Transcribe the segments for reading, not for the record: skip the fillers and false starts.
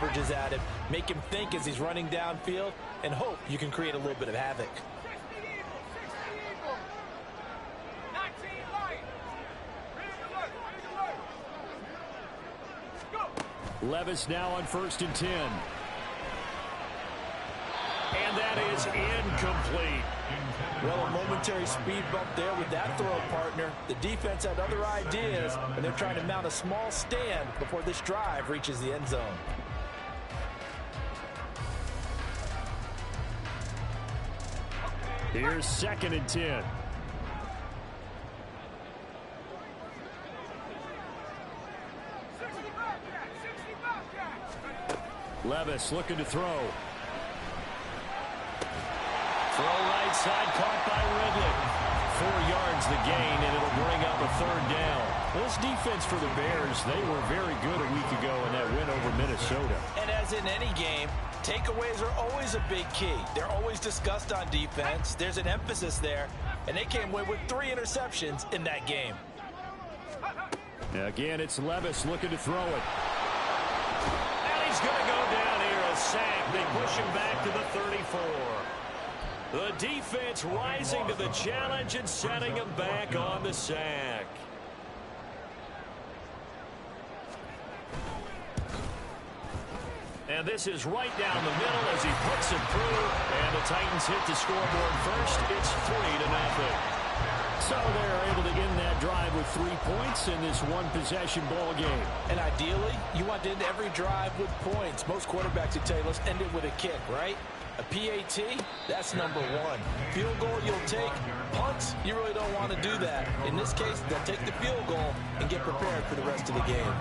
coverages at him. Make him think as he's running downfield and hope you can create a little bit of havoc. Levis now on 1st and 10. And that is incomplete. Well, a momentary speed bump there with that throw, partner. The defense had other ideas, and they're trying to mount a small stand before this drive reaches the end zone. Here's 2nd and 10. Levis looking to throw. Throw right side, caught by Ridley. 4 yards the gain, and it'll bring up a 3rd down. This defense for the Bears, they were very good a week ago in that win over Minnesota. And as in any game, takeaways are always a big key. They're always discussed on defense. There's an emphasis there, and they came away with 3 interceptions in that game. Again, it's Levis looking to throw it. And he's going to go down here, a sack. They push him back to the 34. The defense rising to the challenge and setting him back on the sack. And this is right down the middle as he puts it through. And the Titans hit the scoreboard first. It's 3-0. So they're able to end that drive with 3 points in this one-possession ball game. And ideally, you want to end every drive with points. Most quarterbacks would tell you, let's end it with a kick, right? A PAT, that's number 1. Field goal you'll take. Punts, you really don't want to do that. In this case, they'll take the field goal and get prepared for the rest of the game.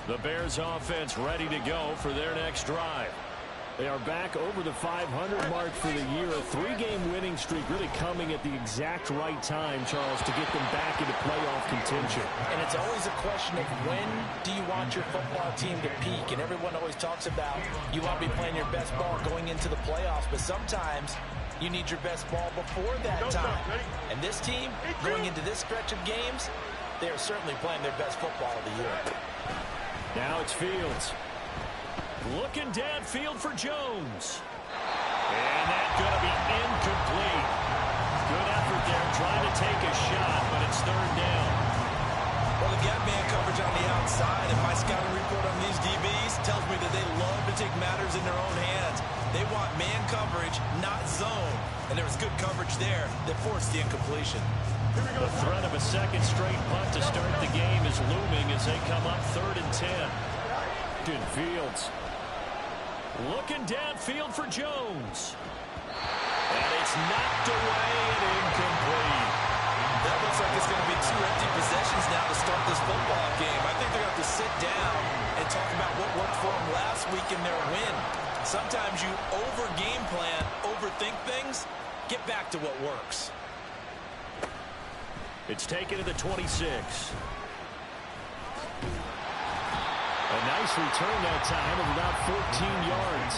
The Bears offense ready to go for their next drive. They are back over the 500 mark for the year. A 3-game winning streak really coming at the exact right time, Charles, to get them back into playoff contention. And it's always a question of when do you want your football team to peak? And everyone always talks about you want to be playing your best ball going into the playoffs, but sometimes you need your best ball before that time. And this team, going into this stretch of games, they are certainly playing their best football of the year. Now it's Fields. Looking downfield for Jones. And that's going to be incomplete. Good effort there, trying to take a shot, but it's 3rd down. Well, they got man coverage on the outside, and my scouting report on these DBs tells me that they love to take matters in their own hands. They want man coverage, not zone. And there was good coverage there that forced the incompletion. The threat of a second straight punt to start the game is looming as they come up 3rd and 10. Fields. Looking downfield for Jones. And it's knocked away and incomplete. That looks like it's going to be 2 empty possessions now to start this football game. I think they're going to have to sit down and talk about what worked for them last week in their win. Sometimes you over-game plan, overthink things. Get back to what works. It's taken to the 26. A nice return that time of about 14 yards.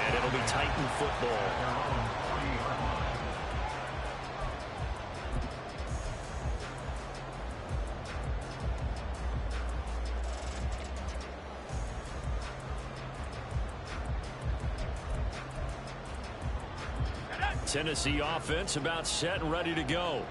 And it'll be Titan football. Tennessee offense about set and ready to go.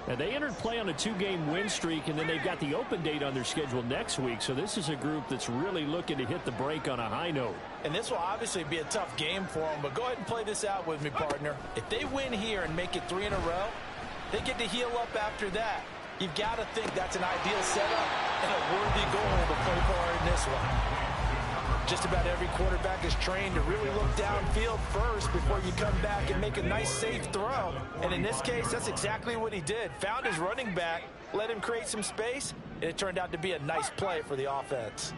And they entered play on a 2-game win streak, and then they've got the open date on their schedule next week. So this is a group that's really looking to hit the break on a high note. And this will obviously be a tough game for them, but go ahead and play this out with me, partner. If they win here and make it 3 in a row, they get to heal up after that. You've got to think that's an ideal setup and a worthy goal to play for in this one. Just about every quarterback is trained to really look downfield first before you come back and make a nice, safe throw. And in this case, that's exactly what he did. Found his running back, let him create some space, and it turned out to be a nice play for the offense.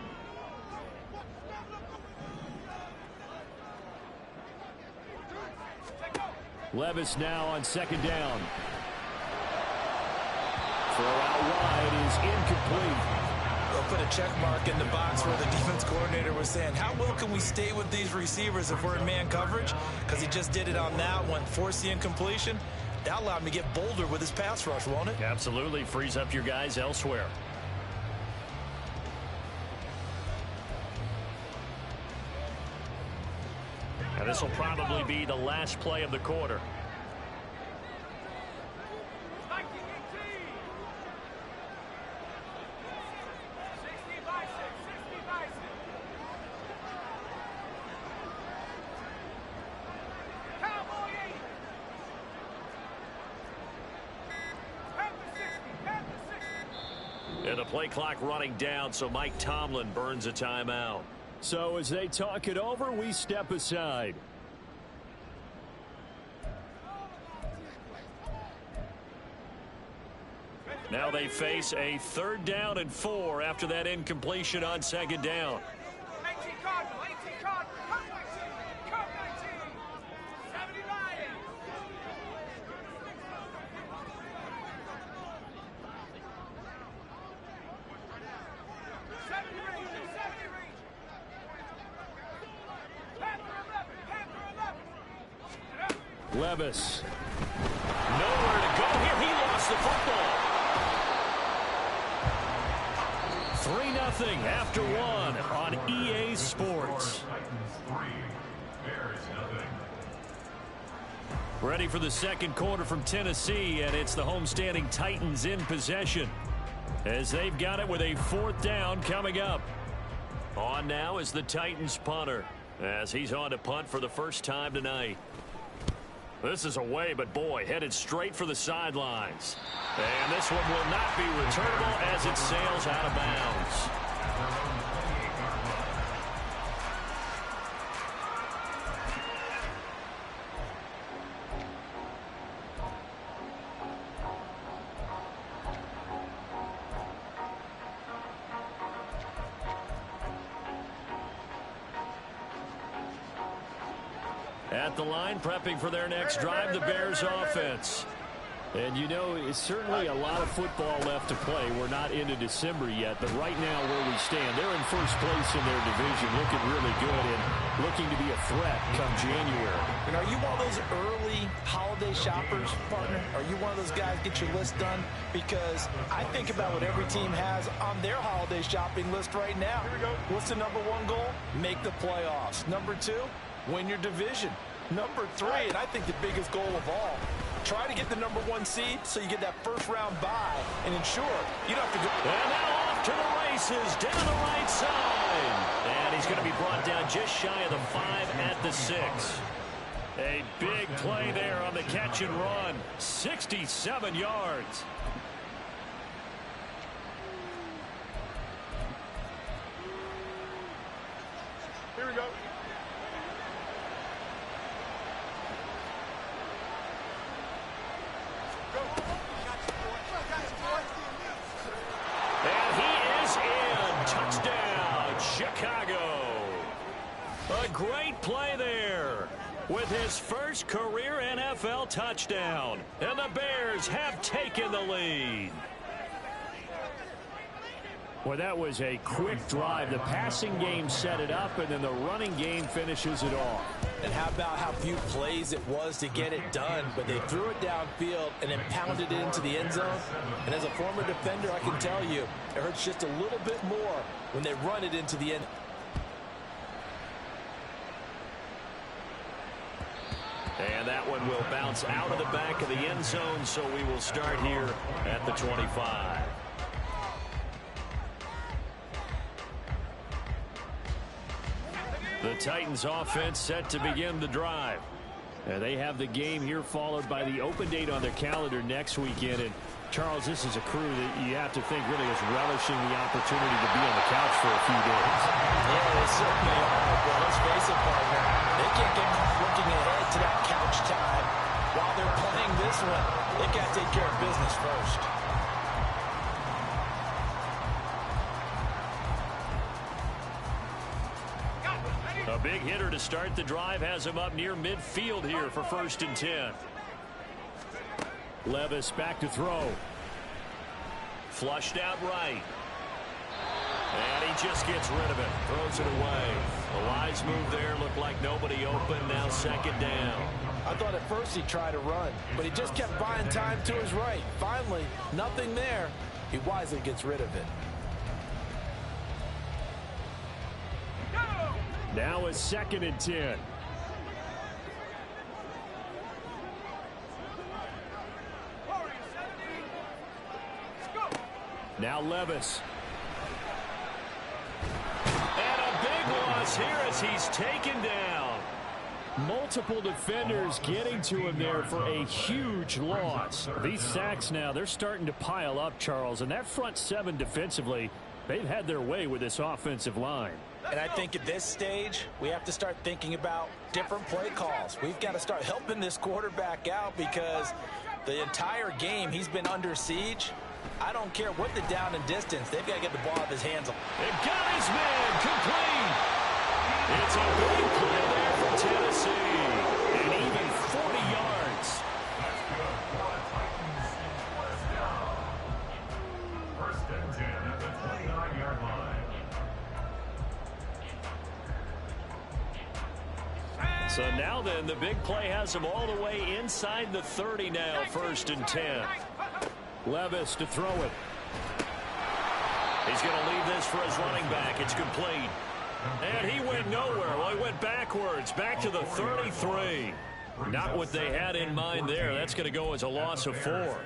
Levis now on 2nd down. Throw out wide is incomplete. They'll put a check mark in the box where the defense coordinator was saying, how well can we stay with these receivers if we're in man coverage? Because he just did it on that one, forced the incompletion. That allowed him to get bolder with his pass rush, won't it? Absolutely. Frees up your guys elsewhere. And this will probably be the last play of the quarter. And the play clock running down, so Mike Tomlin burns a timeout. So as they talk it over, we step aside. Now they face a 3rd down and 4 after that incompletion on 2nd down. Levis. Nowhere to go here. He lost the football. 3-0 after 1 on EA Sports. Ready for the second quarter from Tennessee, and it's the homestanding Titans in possession as they've got it with a 4th down coming up. On now is the Titans punter as he's on to punt for the first time tonight. This is away, but boy, headed straight for the sidelines. And this one will not be returnable as it sails out of bounds. At the line, prepping for their next drive, the Bears offense. And you know, it's certainly a lot of football left to play. We're not into December yet, but right now where we stand, they're in first place in their division, looking really good and looking to be a threat come January. And are you one of those early holiday shoppers, partner? Are you one of those guys get your list done? Because I think about what every team has on their holiday shopping list right now. What's the number 1 goal? Make the playoffs. Number 2, win your division. Number 3, and I think the biggest goal of all, try to get the number 1 seed so you get that first-round bye and ensure you don't have to go. And now off to the races down the right side. And he's going to be brought down just shy of the 5 at the 6. A big play there on the catch and run. 67 yards. Here we go. And he is in. Touchdown, Chicago. A great play there with his first career NFL touchdown. And the Bears have taken the lead. Well, that was a quick drive. The passing game set it up, and then the running game finishes it off. And how about how few plays it was to get it done, but they threw it downfield and then pounded it into the end zone. And as a former defender, I can tell you, it hurts just a little bit more when they run it into the end. And that one will bounce out of the back of the end zone, so we will start here at the 25. The Titans offense set to begin the drive. And they have the game here followed by the open date on their calendar next weekend. And Charles, this is a crew that you have to think really is relishing the opportunity to be on the couch for a few days. Yeah, they certainly are. But let's face it, partner, they can't get looking ahead to that couch time while they're playing this one. They've got to take care of business first. A big hitter to start the drive has him up near midfield here for 1st and 10. Levis back to throw. Flushed out right. And he just gets rid of it. Throws it away. A wise move there. Looked like nobody open. Now 2nd down. I thought at first he'd try to run, but he just kept buying time to his right. Finally, nothing there. He wisely gets rid of it. Now a 2nd and 10. Now Levis. And a big loss here as he's taken down. Multiple defenders getting to him there for a huge loss. These sacks now, they're starting to pile up, Charles. And that front seven defensively, they've had their way with this offensive line. And I think at this stage, we have to start thinking about different play calls. We've got to start helping this quarterback out because the entire game he's been under siege. I don't care what the down and distance. They've got to get the ball out of his hands. It got his man complete. It's a big play there for Tennessee. And even 40 yards. First and 10 at the 29-yard line. So now then, the big play has him all the way inside the 30 now, 1st and 10. Levis to throw it. He's going to leave this for his running back. It's complete. And he went nowhere. Well, he went backwards, back to the 33. Not what they had in mind there. That's going to go as a loss of 4.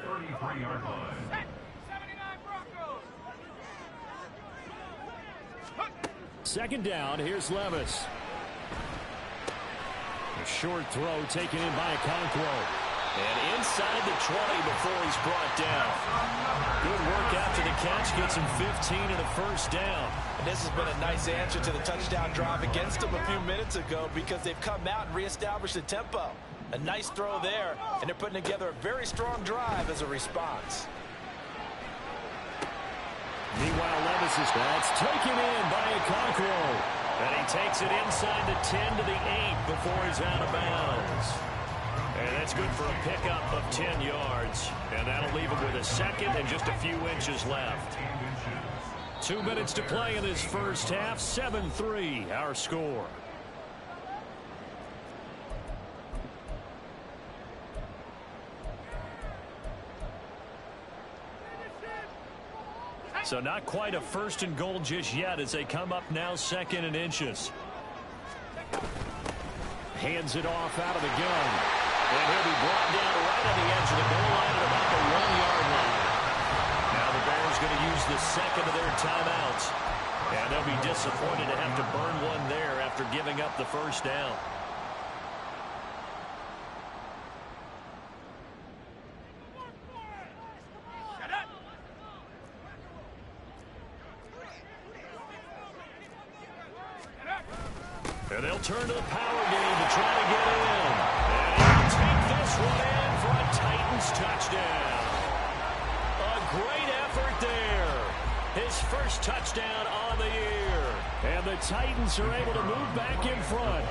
Second down, here's Levis. A short throw taken in by Okonkwo. And inside the 20 before he's brought down. Good work after the catch. Gets him 15 and a first down. And this has been a nice answer to the touchdown drive against them a few minutes ago because they've come out and reestablished the tempo. A nice throw there, and they're putting together a very strong drive as a response. Meanwhile, Levis is that's taken in by Okonkwo. And he takes it inside the 10 to the 8 before he's out of bounds. And that's good for a pickup of 10 yards. And that'll leave him with a second and just a few inches left. 2 minutes to play in this first half. 7-3 our score. So not quite a 1st and goal just yet as they come up now 2nd and inches. Hands it off out of the gun. And he'll be brought down right on the edge of the goal line at about the 1-yard line. Now the Bears going to use the second of their timeouts. And they'll be disappointed to have to burn one there after giving up the first down. And they'll turn to the power game to try to get in. And he'll take this one in for a Titans touchdown. A great effort there. His first touchdown on the year. And the Titans are able to move back in front.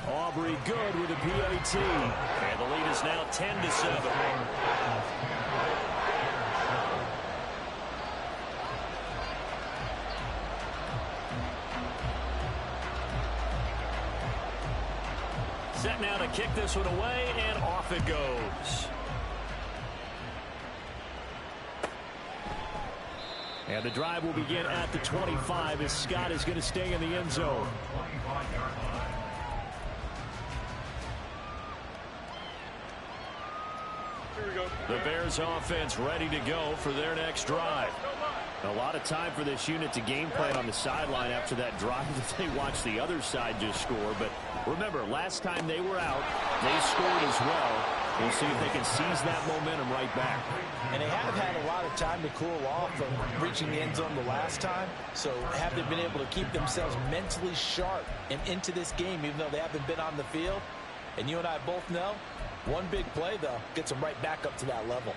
Aubrey good with a PAT. And the lead is now 10-7. Set now to kick this one away, and off it goes. And the drive will begin at the 25 as Scott is going to stay in the end zone. The Bears offense ready to go for their next drive. A lot of time for this unit to game plan on the sideline after that drive that they watched the other side just score. But remember, last time they were out, they scored as well. We'll see if they can seize that momentum right back. And they have had a lot of time to cool off from reaching the end zone the last time. So have they been able to keep themselves mentally sharp and into this game, even though they haven't been on the field? And you and I both know, one big play, though, gets them right back up to that level.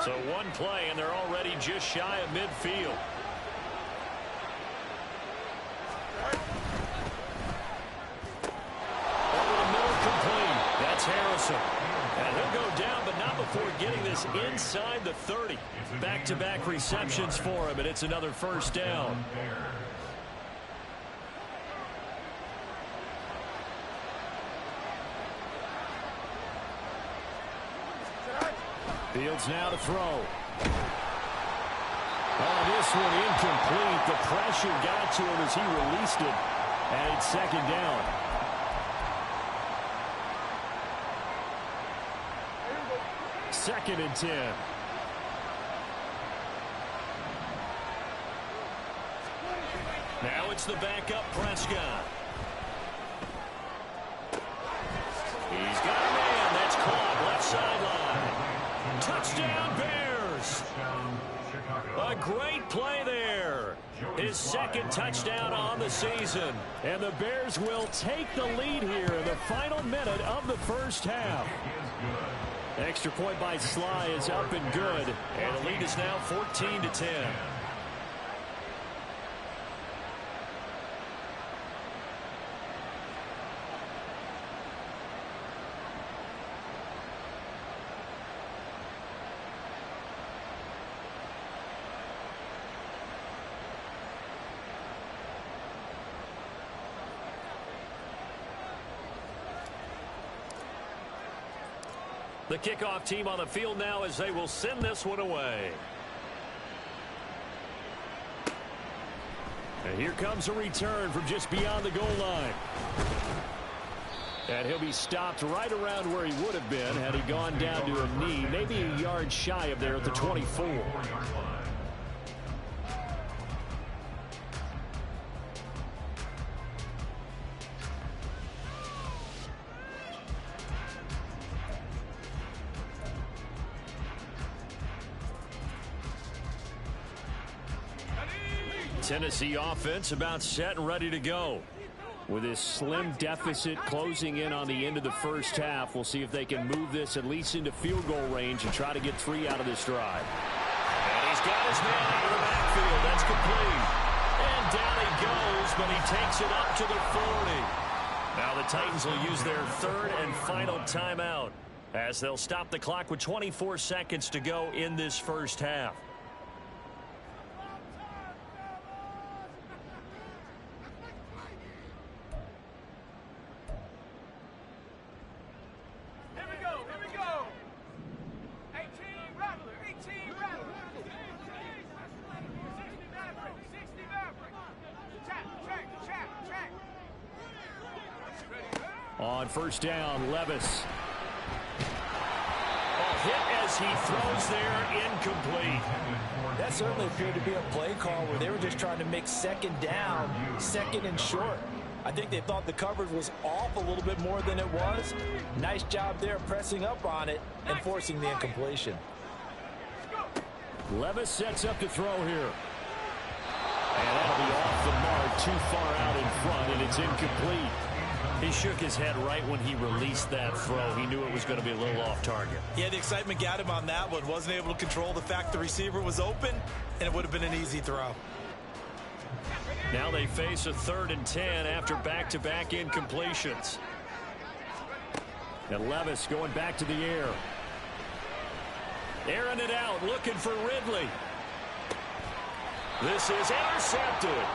So one play, and they're already just shy of midfield. Over the middle, complete. That's Harrison. And he'll go down, but not before getting this inside the 30. Back-to-back receptions for him, and it's another first down. Fields now to throw. Oh, this one incomplete. The pressure got to him as he released it. And it's second down. 2nd and 10. Now it's the backup Prescott. He's got a man. That's caught left sideline. Touchdown Bears. A great play there. His 2nd touchdown on the season. And the Bears will take the lead here in the final minute of the first half. Extra point by Sly is up and good. And the lead is now 14-10. The kickoff team on the field now as they will send this one away. And here comes a return from just beyond the goal line. And he'll be stopped right around where he would have been had he gone down to a knee, maybe a yard shy of there at the 24. Tennessee offense about set and ready to go. With this slim deficit closing in on the end of the first half, we'll see if they can move this at least into field goal range and try to get 3 out of this drive. And he's got his man out of the backfield. That's complete. And down he goes, but he takes it up to the 40. Now the Titans will use their 3rd and final timeout as they'll stop the clock with 24 seconds to go in this first half. On first down, Levis. A hit as he throws there, incomplete. That certainly appeared to be a play call where they were just trying to make 2nd down, 2nd and short. I think they thought the coverage was off a little bit more than it was. Nice job there pressing up on it and forcing the incompletion. Levis sets up to throw here. And that'll be off the mark, too far out in front, and it's incomplete. He shook his head right when he released that throw. He knew it was going to be a little off target. Yeah, the excitement got him on that one. Wasn't able to control the fact the receiver was open, and it would have been an easy throw. Now they face a 3rd and 10 after back-to-back incompletions. And Levis going back to the air. Airing it out, looking for Ridley. This is intercepted.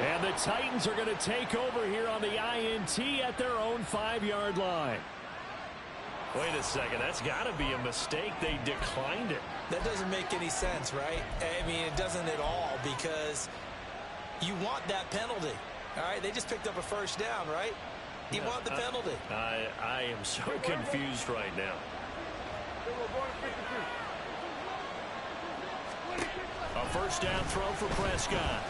And the Titans are going to take over here on the INT at their own 5-yard line. Wait a second, that's got to be a mistake. They declined it. That doesn't make any sense, right? I mean, it doesn't at all, because you want that penalty. All right, they just picked up a first down, right? You want the penalty. I am so confused right now. A first down throw for Prescott.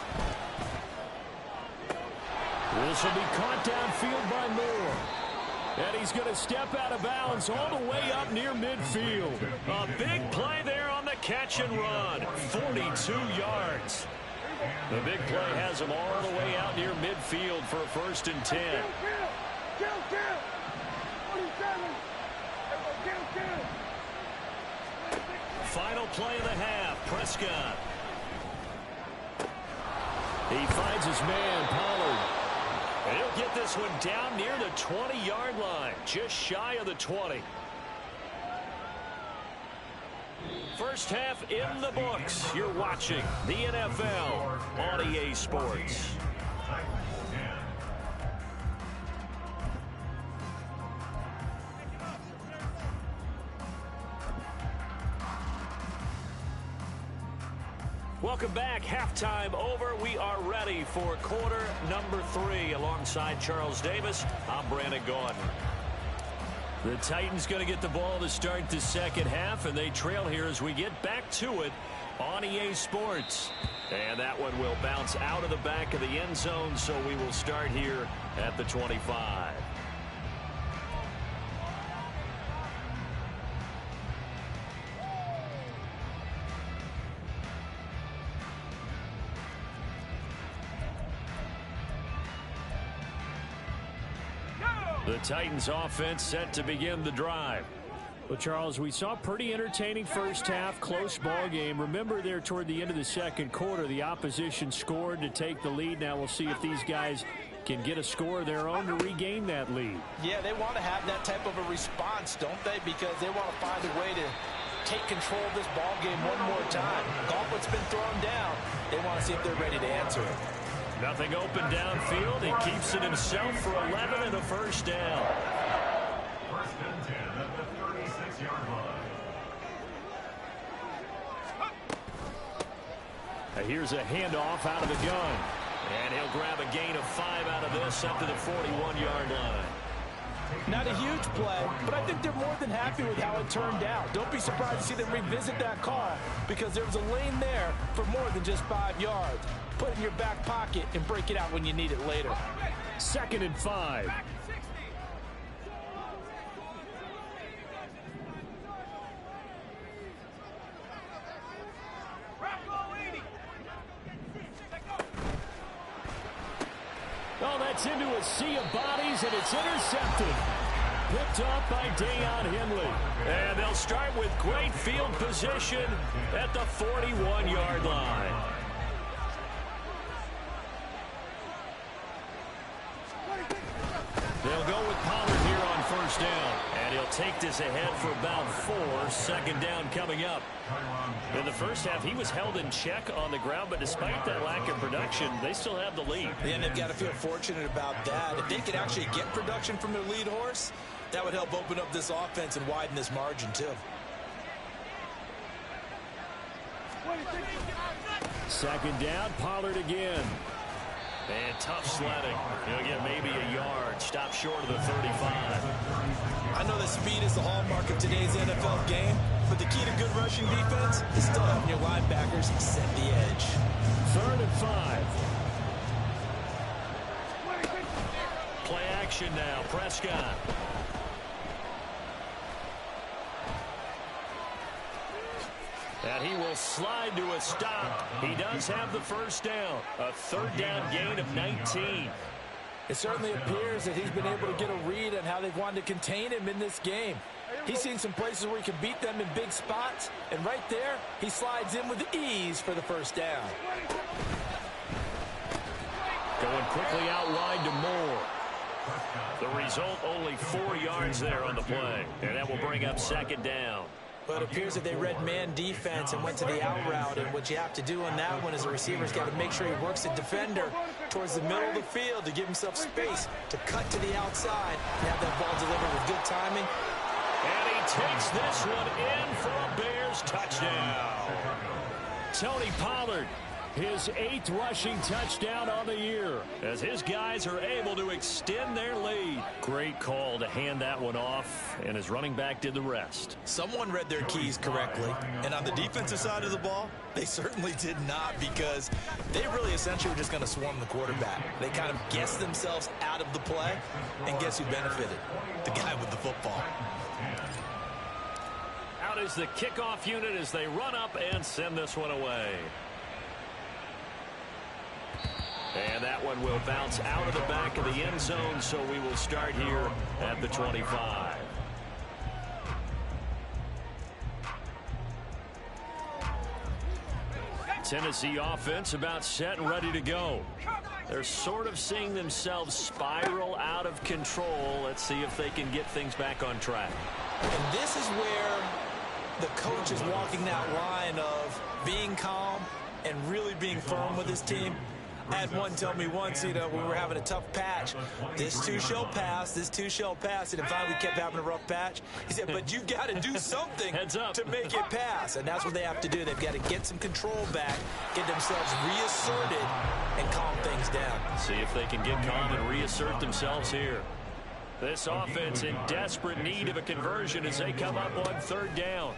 This will be caught downfield by Moore. And he's going to step out of bounds all the way up near midfield. A big play there on the catch and run. 42 yards. The big play has him all the way out near midfield for a 1st and 10. Final play of the half. Prescott. He finds his man, Pollard. And he'll get this one down near the 20-yard line, just shy of the 20. First half in the books. You're watching the NFL on EA Sports. Welcome back. Halftime over. We are ready for quarter number 3. Alongside Charles Davis, I'm Brandon Gaudin. The Titans going to get the ball to start the second half, and they trail here as we get back to it on EA Sports. And that one will bounce out of the back of the end zone, so we will start here at the 25. The Titans offense set to begin the drive. Well, Charles, we saw a pretty entertaining first half, close ball game. Remember there toward the end of the second quarter, the opposition scored to take the lead. Now we'll see if these guys can get a score of their own to regain that lead. Yeah, they want to have that type of a response, don't they? Because they want to find a way to take control of this ball game one more time. Gauntlet's been thrown down. They want to see if they're ready to answer it. Nothing open downfield. He keeps it himself for 11 and a first down. First and 10 at the 36-yard line. Here's a handoff out of the gun. And he'll grab a gain of 5 out of this up to the 41-yard line. Not a huge play, but I think they're more than happy with how it turned out. Don't be surprised to see them revisit that call because there was a lane there for more than just 5 yards. Put it in your back pocket and break it out when you need it later. 2nd and 5. Oh, that's into a sea of bodies, and it's intercepted. Picked up by Deion Henley. And they'll start with great field position at the 41-yard line. They'll go with Pollard here on first down. And he'll take this ahead for about 4. 2nd down coming up. In the first half, he was held in check on the ground, but despite that lack of production, they still have the lead. And they've got to feel fortunate about that. If they could actually get production from their lead horse, that would help open up this offense and widen this margin, too. 2nd down, Pollard again. And tough sledding. He'll get maybe a yard. Stop short of the 35. I know that speed is the hallmark of today's NFL game, but the key to good rushing defense is still having your linebackers set the edge. 3rd and 5. Play action now. Prescott. And he will slide to a stop. He does have the first down. A 3rd down gain of 19. It certainly appears that he's been able to get a read on how they've wanted to contain him in this game. He's seen some places where he can beat them in big spots, and right there, he slides in with ease for the first down. Going quickly out wide to Moore. The result, only 4 yards there on the play. And that will bring up 2nd down. But it appears that they read man defense and went to the out route. And what you have to do on that one is the receiver's got to make sure he works the defender towards the middle of the field to give himself space to cut to the outside and have that ball delivered with good timing. And he takes this one in for a Bears touchdown. Tony Pollard, his 8th rushing touchdown on the year, as his guys are able to extend their lead. Great call to hand that one off, and his running back did the rest. Someone read their keys correctly, and on the defensive side of the ball, they certainly did not, because they really essentially were just going to swarm the quarterback. They kind of guessed themselves out of the play, and guess who benefited? The guy with the football. Out is the kickoff unit as they run up and send this one away. And that one will bounce out of the back of the end zone, so we will start here at the 25. Tennessee offense about set and ready to go. They're sort of seeing themselves spiral out of control. Let's see if they can get things back on track. And this is where the coach is walking that line of being calm and really being firm with his team. I had one tell me once, we were having a tough patch. This too shall pass, this too shall pass. And finally we kept having a rough patch. He said, but you got to do something to make it pass. And that's what they have to do. They've got to get some control back, get themselves reasserted, and calm things down. See if they can get calm and reassert themselves here. This offense in desperate need of a conversion as they come up on third down.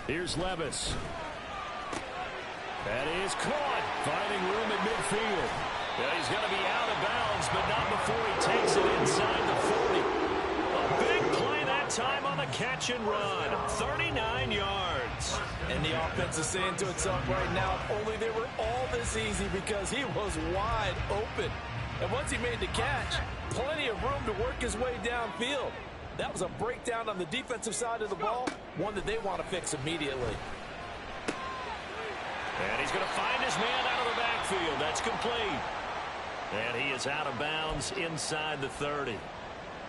Here's Levis. That is caught. Finding room at midfield. Yeah, he's going to be out of bounds, but not before he takes it inside the 40. A big play that time on the catch and run. 39 yards. And the offense is saying to itself right now, if only they were all this easy, because he was wide open. And once he made the catch, plenty of room to work his way downfield. That was a breakdown on the defensive side of the ball, one that they want to fix immediately. And he's going to find his man out of the backfield. That's complete. And he is out of bounds inside the 30.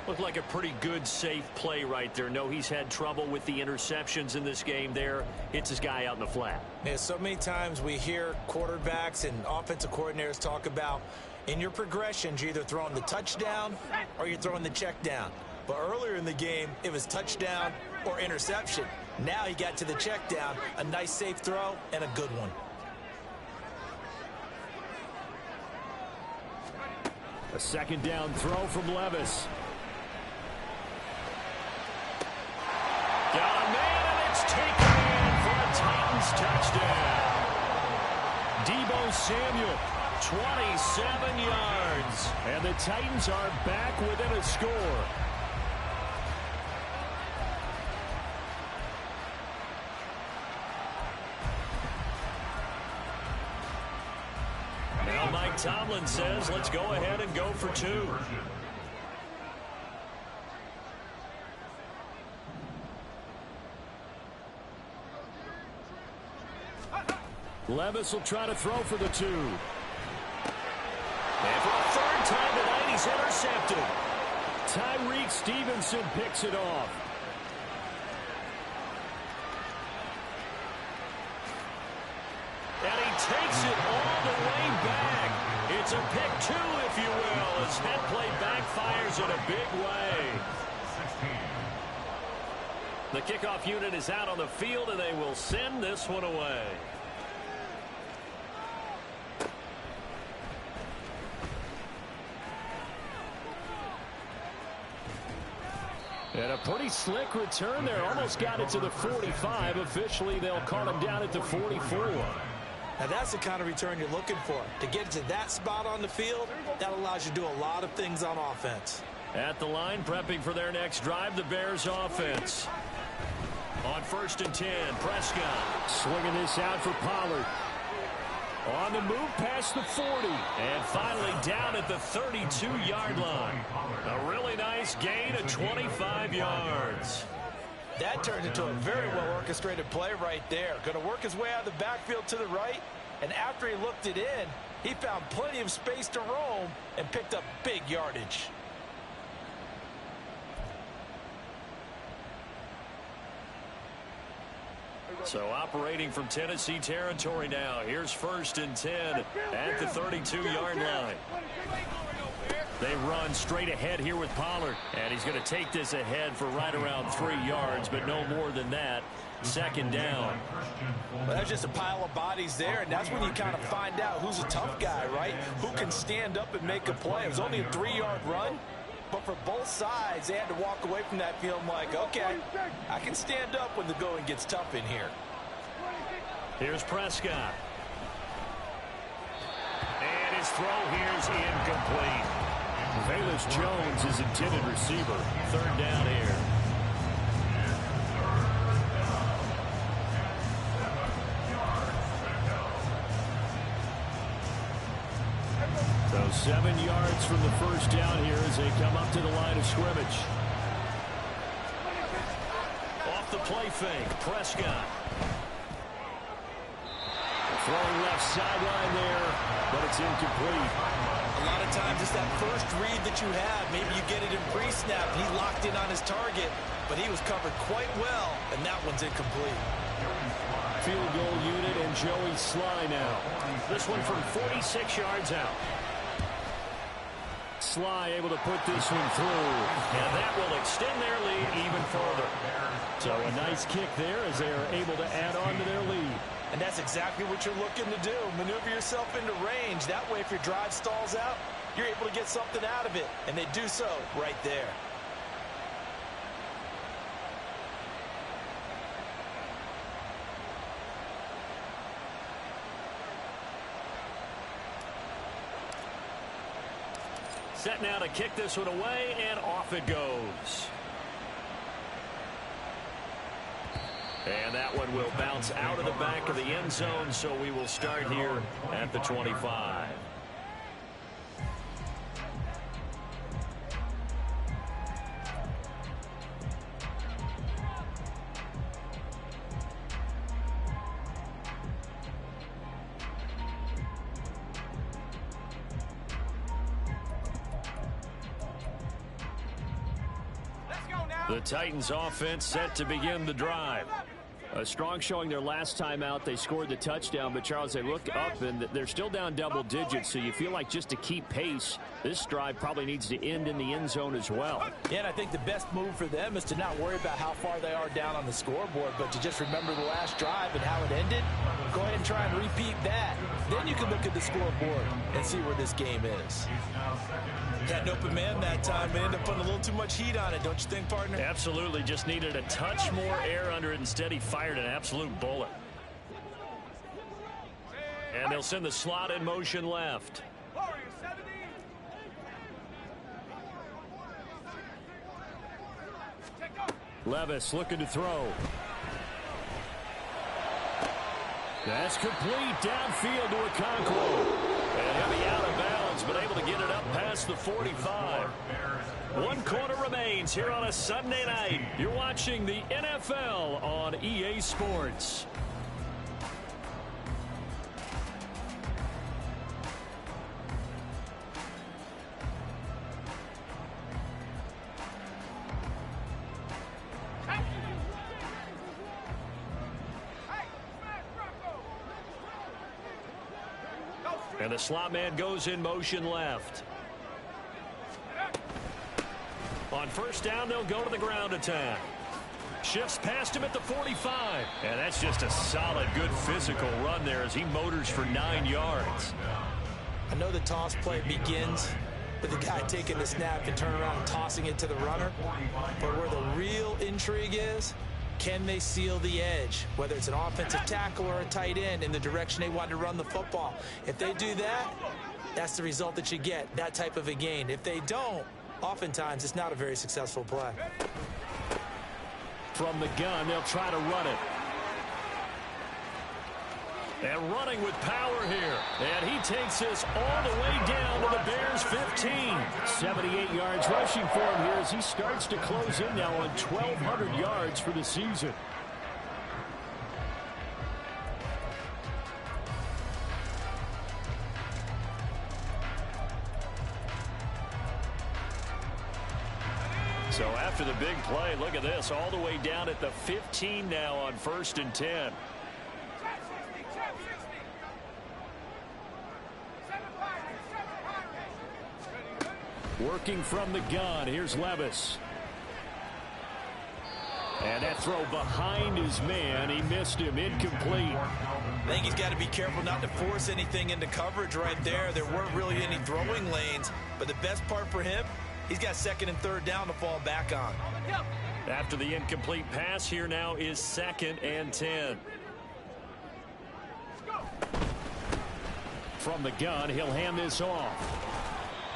Looked like a pretty good, safe play right there. No, he's had trouble with the interceptions in this game there. Hits his guy out in the flat. Yeah, so many times we hear quarterbacks and offensive coordinators talk about in your progressions, you're either throwing the touchdown or you're throwing the check down. But earlier in the game, it was touchdown or interception. Now he got to the check down, a nice safe throw, and a good one. A second down throw from Levis. Got a man, and it's taken in for a Titans touchdown. Deebo Samuel. 27 yards. And the Titans are back within a score. Now Mike Tomlin says, let's go ahead and go for two. Levis will try to throw for the two. And for the third time tonight, he's intercepted. Tyreek Stevenson picks it off. And he takes it all the way back. It's a pick two, if you will, as that play backfires in a big way. The kickoff unit is out on the field, and they will send this one away. And a pretty slick return there. Almost got it to the 45. Officially, they'll call him down at the 44. Now, that's the kind of return you're looking for. To get to that spot on the field, that allows you to do a lot of things on offense. At the line, prepping for their next drive, the Bears offense. On 1st and 10, Prescott. Swinging this out for Pollard. On the move past the 40. And finally down at the 32-yard line. A really nice gain of 25 yards. That turned into a very well-orchestrated play right there. Going to work his way out of the backfield to the right. And after he looked it in, he found plenty of space to roam and picked up big yardage. So operating from Tennessee territory now. Here's 1st and 10 at the 32-yard line. They run straight ahead here with Pollard. And he's going to take this ahead for right around 3 yards, but no more than that. 2nd down. Well, that's just a pile of bodies there, and that's when you kind of find out who's a tough guy, right? Who can stand up and make a play. It was only a 3-yard run, but for both sides, they had to walk away from that feeling like, okay, I can stand up when the going gets tough in here. Here's Prescott. And his throw here's incomplete. Velus Jones is intended receiver. 3rd down here. So 7 yards from the 1st down here as they come up to the line of scrimmage. Off the play fake, Prescott. Throwing left sideline there, but it's incomplete. A lot of times it's that first read that you have. Maybe you get it in pre-snap. He locked in on his target, but he was covered quite well, and that one's incomplete. Field goal unit and Joey Sly now. This one from 46 yards out. Sly able to put this one through. And that will extend their lead even further. So a nice kick there as they are able to add on to their lead. And that's exactly what you're looking to do. Maneuver yourself into range. That way, if your drive stalls out, you're able to get something out of it. And they do so right there. Set now to kick this one away, and off it goes. And that one will bounce out of the back of the end zone, so we will start here at the 25. The Titans offense set to begin the drive. A strong showing their last time out. They scored the touchdown, but Charles, they look up and they're still down double digits, so you feel like just to keep pace, this drive probably needs to end in the end zone as well. Yeah, and I think the best move for them is to not worry about how far they are down on the scoreboard, but to just remember the last drive and how it ended. Go ahead and try and repeat that. Then you can look at the scoreboard and see where this game is. Had an open man that time, but ended up putting a little too much heat on it, don't you think, partner? Absolutely. Just needed a touch more air under it. Instead, he fired an absolute bullet. And they'll send the slot in motion left. Levis looking to throw. That's complete downfield to Okonkwo. And he'll be out of bounds, but able to get it up past the 45. 1 quarter remains here on a Sunday night. You're watching the NFL on EA Sports. And the slot man goes in motion left. On first down, they'll go to the ground attack. Shifts past him at the 45. And that's just a solid, good physical run there as he motors for 9 yards. I know the toss play begins with the guy taking the snap and turning around and tossing it to the runner. But where the real intrigue is, can they seal the edge, whether it's an offensive tackle or a tight end, in the direction they want to run the football? If they do that, that's the result that you get, that type of a gain. If they don't, oftentimes it's not a very successful play. From the gun, they'll try to run it. And running with power here. And he takes this all the way down to the Bears' 15. 78 yards rushing for him here as he starts to close in now on 1,200 yards for the season. So after the big play, look at this, all the way down at the 15 now on 1st and 10. Working from the gun, here's Levis. And that throw behind his man, he missed him, incomplete. I think he's got to be careful not to force anything into coverage right there. There weren't really any throwing lanes, but the best part for him, he's got 2nd and 3rd down to fall back on. After the incomplete pass, here now is 2nd and 10. From the gun, he'll hand this off.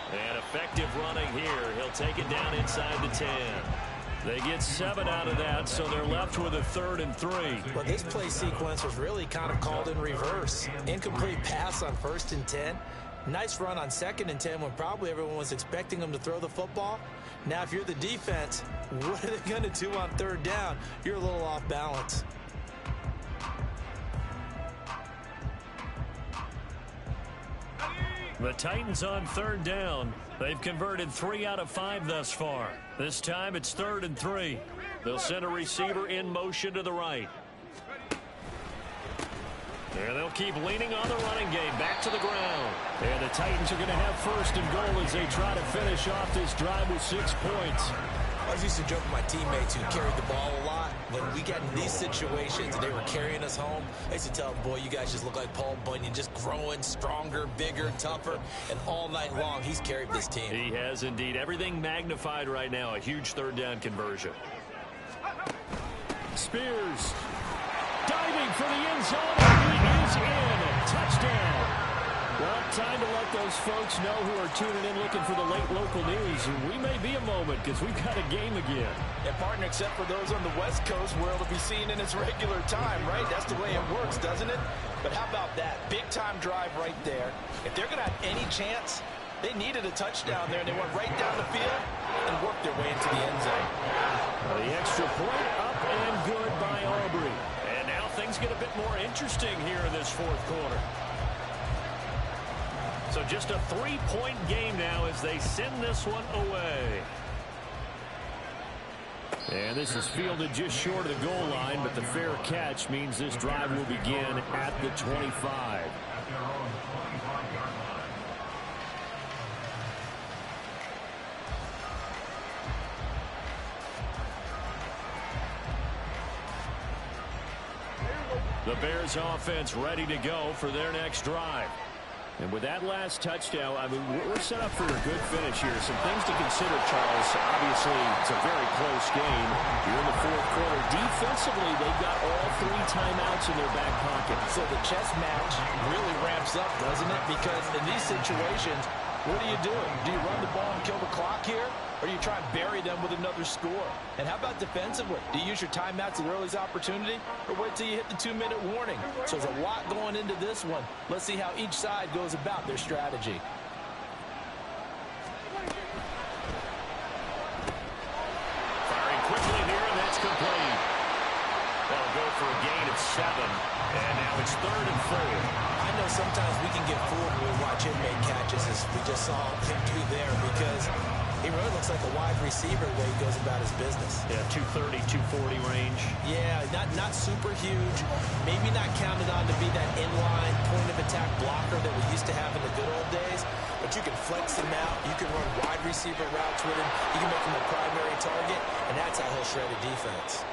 And effective running here. He'll take it down inside the 10. They get 7 out of that, so they're left with a 3rd and 3. Well, this play sequence was really kind of called in reverse. Incomplete pass on 1st and 10. Nice run on 2nd and 10 when probably everyone was expecting them to throw the football. Now, if you're the defense, what are they going to do on 3rd down? You're a little off balance. The Titans on 3rd down. They've converted 3 out of 5 thus far. This time it's 3rd and 3. They'll send a receiver in motion to the right. And they'll keep leaning on the running game. Back to the ground. And the Titans are going to have 1st and goal as they try to finish off this drive with 6 points. I was used to joke with my teammates who carried the ball a lot. When we got in these situations and they were carrying us home, I used to tell them, boy, you guys just look like Paul Bunyan, just growing stronger, bigger, tougher. And all night long, he's carried this team. He has indeed. Everything magnified right now. A huge 3rd down conversion. Spears diving for the end zone. He is in. Touchdown. Well, time to let those folks know who are tuning in looking for the late local news. We may be a moment because we've got a game again. And, partner, except for those on the West Coast where it'll be seen in its regular time, right? That's the way it works, doesn't it? But how about that? Big-time drive right there. If they're going to have any chance, they needed a touchdown there, and they went right down the field and worked their way into the end zone. The extra point up and good by Aubrey. And now things get a bit more interesting here in this fourth quarter. So just a 3-point game now as they send this one away. And this is fielded just short of the goal line, but the fair catch means this drive will begin at the 25. The Bears offense ready to go for their next drive. And with that last touchdown, I mean, we're set up for a good finish here. Some things to consider, Charles. Obviously, it's a very close game. You're in the fourth quarter. Defensively, they've got all 3 timeouts in their back pocket. So the chess match really ramps up, doesn't it? Because in these situations, what are you doing? Do you run the ball and kill the clock here? Or do you try and bury them with another score? And how about defensively? Do you use your timeouts at the earliest opportunity? Or wait till you hit the 2-minute warning? So there's a lot going into this one. Let's see how each side goes about their strategy. Firing quickly here, and that's complete. That'll go for a gain of 7. And now it's 3rd and 4. I know sometimes we can get fooled when we watch him make catches, as we just saw him do there, because he really looks like a wide receiver the way he goes about his business. Yeah, 230, 240 range. Yeah, not super huge. Maybe not counted on to be that inline point-of-attack blocker that we used to have in the good old days. But you can flex him out. You can run wide receiver routes with him. You can make him a primary target, and that's how he'll shred a defense.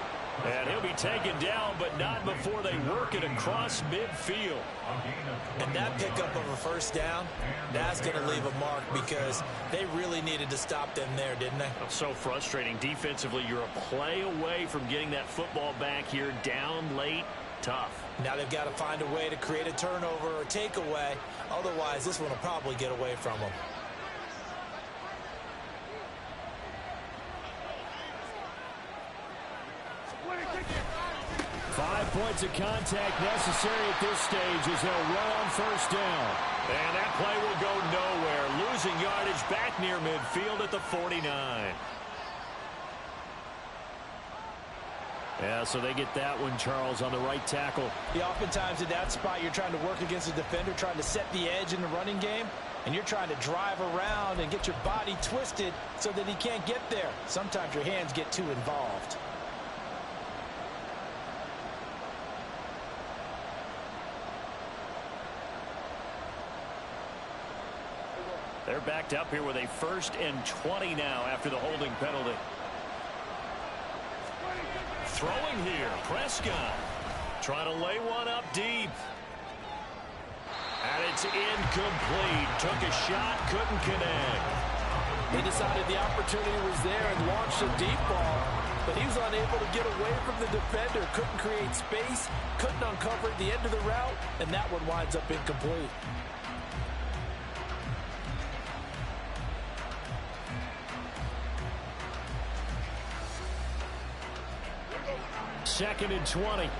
And he'll be taken down, but not before they work it across midfield. And that pickup of a first down, that's going to leave a mark because they really needed to stop them there, didn't they? So frustrating. Defensively, you're a play away from getting that football back here down late. Tough. Now they've got to find a way to create a turnover or takeaway. Otherwise, this one will probably get away from them. 5 points of contact necessary at this stage as they'll run on first down. And that play will go nowhere. Losing yardage back near midfield at the 49. Yeah, so they get that one, Charles, on the right tackle. Yeah, oftentimes in that spot, you're trying to work against a defender, trying to set the edge in the running game, and you're trying to drive around and get your body twisted so that he can't get there. Sometimes your hands get too involved. They're backed up here with a 1st and 20 now after the holding penalty. Throwing here, Prescott. Trying to lay one up deep. And it's incomplete. Took a shot, couldn't connect. He decided the opportunity was there and launched a deep ball, but he was unable to get away from the defender. Couldn't create space, couldn't uncover the end of the route, and that one winds up incomplete. 2nd and 20.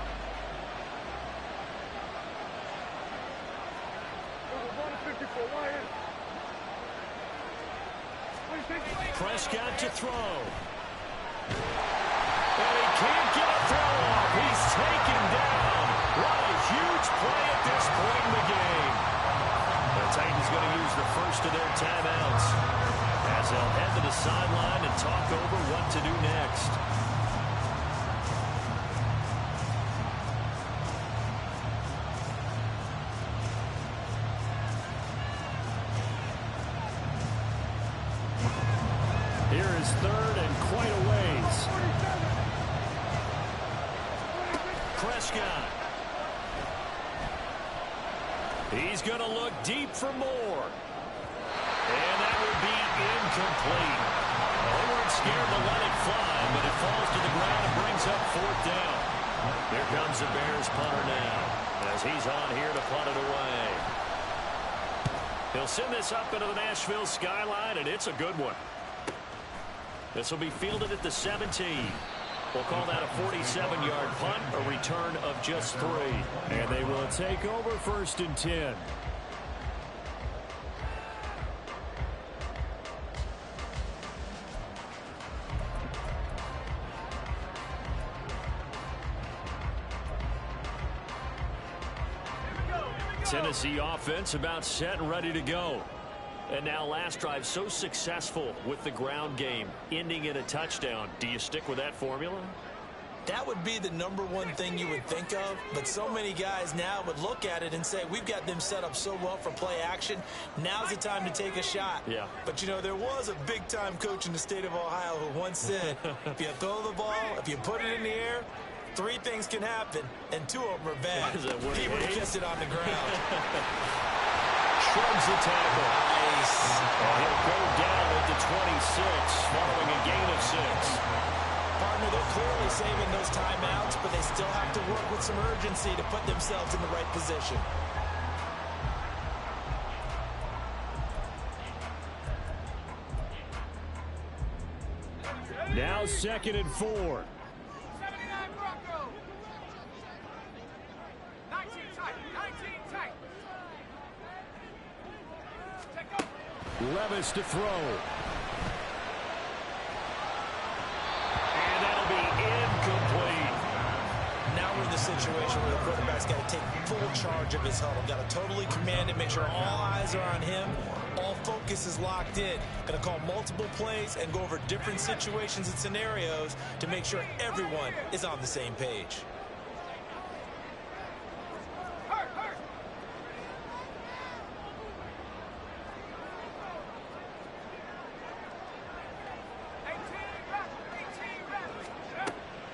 Prescott to throw. And he can't get a throw off. He's taken down. What a huge play at this point in the game. The Titans going to use the first of their timeouts as they'll head to the sideline and talk over what to do next. Here is 3rd and quite a ways. Prescott. He's going to look deep for more. And that will be incomplete. They weren't scared to let it fly, but it falls to the ground and brings up 4th down. Here comes the Bears punter now as he's on here to punt it away. He'll send this up into the Nashville skyline, and it's a good one. This will be fielded at the 17. We'll call that a 47-yard punt, a return of just 3. And they will take over 1st and 10. Tennessee offense about set and ready to go. And now last drive so successful with the ground game, ending in a touchdown. Do you stick with that formula? That would be the #1 thing you would think of, but so many guys now would look at it and say, we've got them set up so well for play action. Now's the time to take a shot. Yeah. But, you know, there was a big-time coach in the state of Ohio who once said, if you throw the ball, if you put it in the air, 3 things can happen, and 2 of them are bad. He would have kissed it on the ground. Shrugs the tackle. Nice. And he'll go down at the 26, following a gain of 6. Partner, they're clearly saving those timeouts, but they still have to work with some urgency to put themselves in the right position. Now 2nd and 4. Levis to throw. And that'll be incomplete. Now we're in the situation where the quarterback's got to take full charge of his huddle. Got to totally command it, make sure all eyes are on him. All focus is locked in. Going to call multiple plays and go over different situations and scenarios to make sure everyone is on the same page.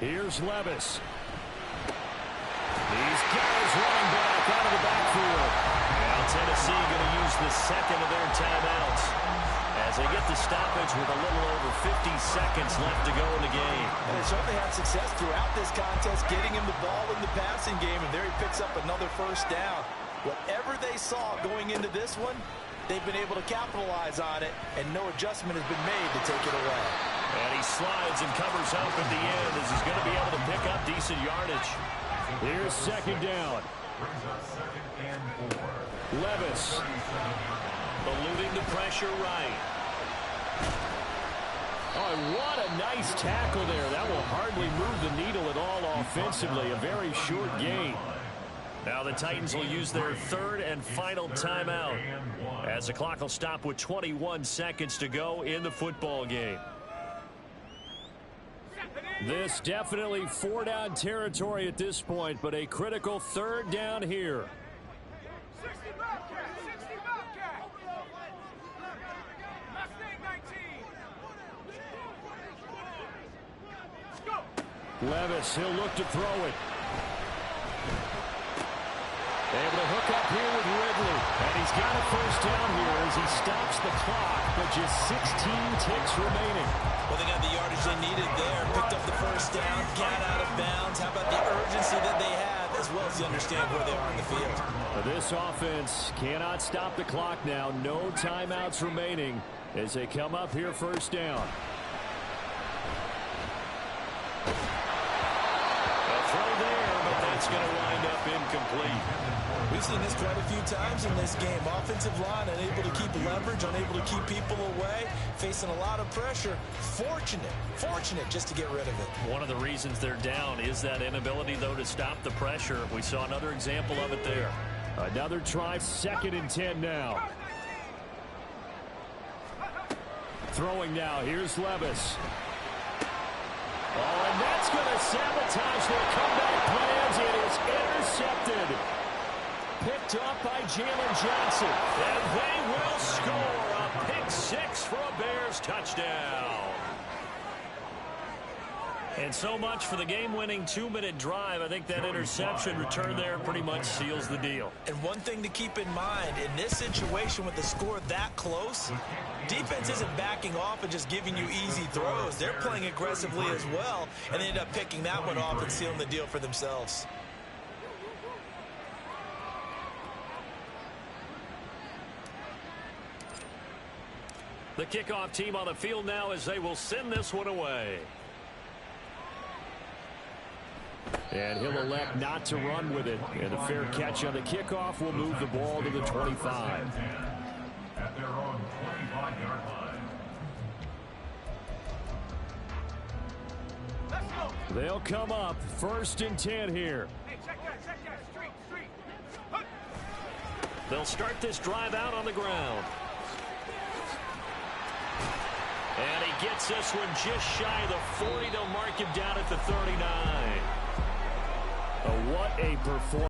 Here's Levis. He's got his running back out of the backfield. Now Tennessee going to use the second of their timeouts as they get the stoppage with a little over 50 seconds left to go in the game. And they certainly had success throughout this contest, getting him the ball in the passing game, and there he picks up another 1st down. Whatever they saw going into this one, they've been able to capitalize on it, and no adjustment has been made to take it away. And he slides and covers up at the end as he's going to be able to pick up decent yardage. Here's 2nd down. Levis. Eluding the pressure right. Oh, what a nice tackle there. That will hardly move the needle at all offensively. A very short gain. Now the Titans will use their 3rd and final timeout as the clock will stop with 21 seconds to go in the football game. This definitely 4-down territory at this point, but a critical 3rd down here. Levis, he'll look to throw it. Able to hook up here with Ridley. And he's got a 1st down here as he stops the clock, but just 16 ticks remaining. Well, they got the yardage they needed there. Picked up the 1st down, got out of bounds. How about the urgency that they have, as well as they understand where they are in the field. This offense cannot stop the clock now. No timeouts remaining as they come up here 1st down. A throw there, but that's going to wind up incomplete. We've seen this quite a few times in this game. Offensive line unable to keep leverage, unable to keep people away, facing a lot of pressure. Fortunate just to get rid of it. One of the reasons they're down is that inability, though, to stop the pressure. We saw another example of it there. Another try, 2nd and 10 now. Throwing now, here's Levis. Oh, and that's going to sabotage their comeback plans. It is intercepted. Picked up by Jalen Johnson. And they will score a pick 6 for a Bears touchdown. And so much for the game-winning 2-minute drive. I think that interception return there pretty much seals the deal. And one thing to keep in mind, in this situation with the score that close, defense isn't backing off and just giving you easy throws. They're playing aggressively as well, and they end up picking that one off and sealing the deal for themselves. The kickoff team on the field now as they will send this one away. And he'll elect not to run with it. And a fair catch on the kickoff will move the ball to the 25. At their own 25-yard line. They'll come up 1st and 10 here. They'll start this drive out on the ground. And he gets this one just shy of the 40. They'll mark him down at the 39. What a performance.